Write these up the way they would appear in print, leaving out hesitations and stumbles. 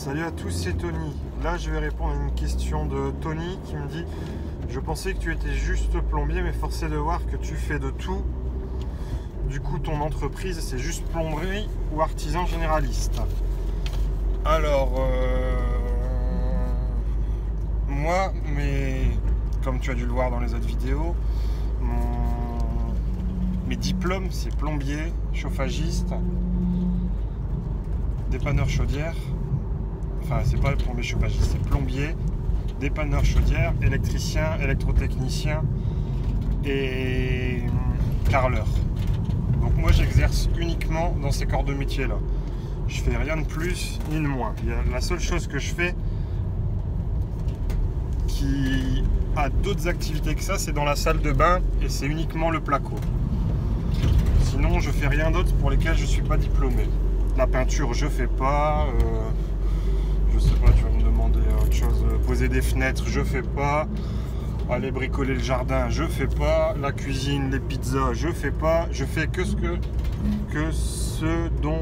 Salut à tous, c'est Tony. Là, je vais répondre à une question de Tony qui me dit: je pensais que tu étais juste plombier, mais forcé de voir que tu fais de tout. Du coup, ton entreprise, c'est juste plomberie ou artisan généraliste? Alors, moi, comme tu as dû le voir dans les autres vidéos, mes diplômes, c'est plombier, chauffagiste, dépanneur chaudière. Enfin, c'est pas le plombier chauffagiste, c'est plombier, dépanneur chaudière, électricien, électrotechnicien et carreleur. Donc moi, j'exerce uniquement dans ces corps de métier là. Je fais rien de plus ni de moins. La seule chose que je fais qui a d'autres activités que ça, c'est dans la salle de bain et c'est uniquement le placo. Sinon, je fais rien d'autre pour lesquels je suis pas diplômé. La peinture, je fais pas. Je sais pas, tu vas me demander autre chose. Poser des fenêtres, je fais pas. Aller bricoler le jardin, je fais pas. La cuisine, les pizzas, je fais pas. Je fais que ce dont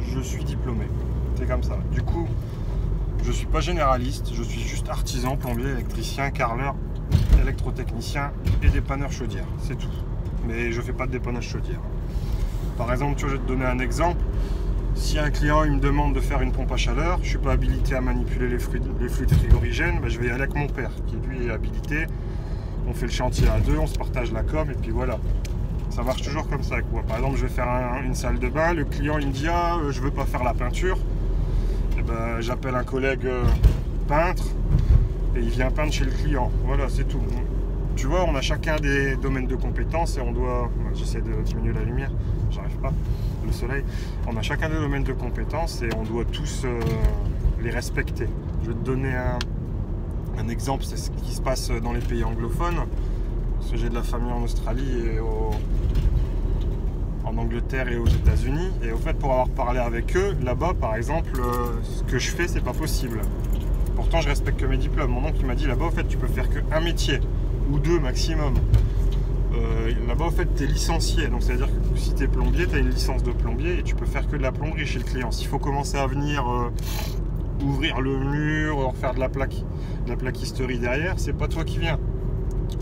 je suis diplômé. C'est comme ça. Du coup, je suis pas généraliste, je suis juste artisan, plombier, électricien, carreleur, électrotechnicien et dépanneur chaudière. C'est tout. Mais je fais pas de dépannage chaudière. Par exemple, tu vois, je vais te donner un exemple. Si un client il me demande de faire une pompe à chaleur, je ne suis pas habilité à manipuler les fluides frigorigènes, je vais y aller avec mon père qui lui est habilité. On fait le chantier à deux, on se partage la com et puis voilà. Ça marche toujours comme ça avec moi. Par exemple, je vais faire une salle de bain, le client il me dit: ah, je veux pas faire la peinture. Et ben, j'appelle un collègue peintre et il vient peindre chez le client. Voilà, c'est tout. Tu vois, on a chacun des domaines de compétences et on doit... J'essaie de diminuer la lumière, j'arrive pas, le soleil. On a chacun des domaines de compétences et on doit tous les respecter. Je vais te donner un exemple, c'est ce qui se passe dans les pays anglophones. Parce que j'ai de la famille en Australie et en Angleterre et aux États-Unis. Et au fait, pour avoir parlé avec eux, là-bas, par exemple, ce que je fais, c'est pas possible. Pourtant, je respecte que mes diplômes. Mon oncle il m'a dit: là-bas, au fait, tu peux faire qu'un métier. Ou deux maximum. Là-bas, en fait, tu es licencié. Donc, ça veut dire que si tu es plombier, tu as une licence de plombier et tu peux faire que de la plomberie chez le client. S'il faut commencer à venir ouvrir le mur, faire de la plaquisterie derrière, c'est pas toi qui viens.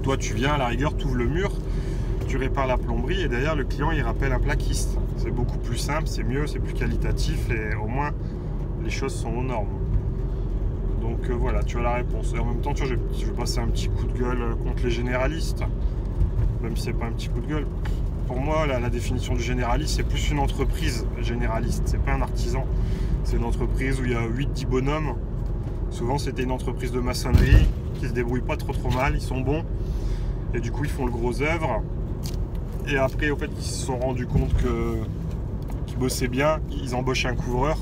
Toi, tu viens, à la rigueur, tu ouvres le mur, tu répares la plomberie et derrière, le client, il rappelle un plaquiste. C'est beaucoup plus simple, c'est mieux, c'est plus qualitatif et au moins, les choses sont aux normes. Donc voilà, tu as la réponse. Et en même temps, tu vois, je vais passer un petit coup de gueule contre les généralistes. Même si c'est pas un petit coup de gueule. Pour moi, la définition du généraliste, c'est plus une entreprise généraliste. C'est pas un artisan. C'est une entreprise où il y a 8-10 bonhommes. Souvent, c'était une entreprise de maçonnerie qui se débrouille pas trop mal. Ils sont bons. Et du coup, ils font le gros œuvre. Et après, au fait, ils se sont rendus compte qu'ils bossaient bien. Ils embauchent un couvreur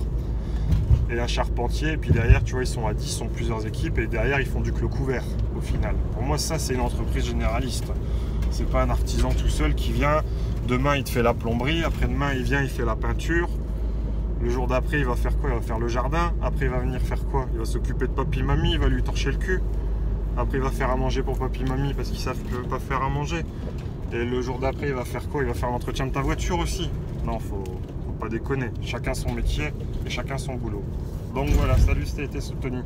et un charpentier, et puis derrière, tu vois, ils sont à 10, ils sont plusieurs équipes, et derrière, ils font du clos couvert, au final. Pour moi, ça, c'est une entreprise généraliste. C'est pas un artisan tout seul qui vient, demain, il te fait la plomberie, après-demain, il vient, il fait la peinture, le jour d'après, il va faire quoi? Il va faire le jardin, après, il va venir faire quoi? Il va s'occuper de papy-mamie, il va lui torcher le cul, après, il va faire à manger pour papy-mamie, parce qu'ils savent qu'il ne veut pas faire à manger, et le jour d'après, il va faire quoi? Il va faire l'entretien de ta voiture aussi. Non, faut pas déconner, chacun son métier et chacun son boulot. Donc voilà, salut, c'était Tony.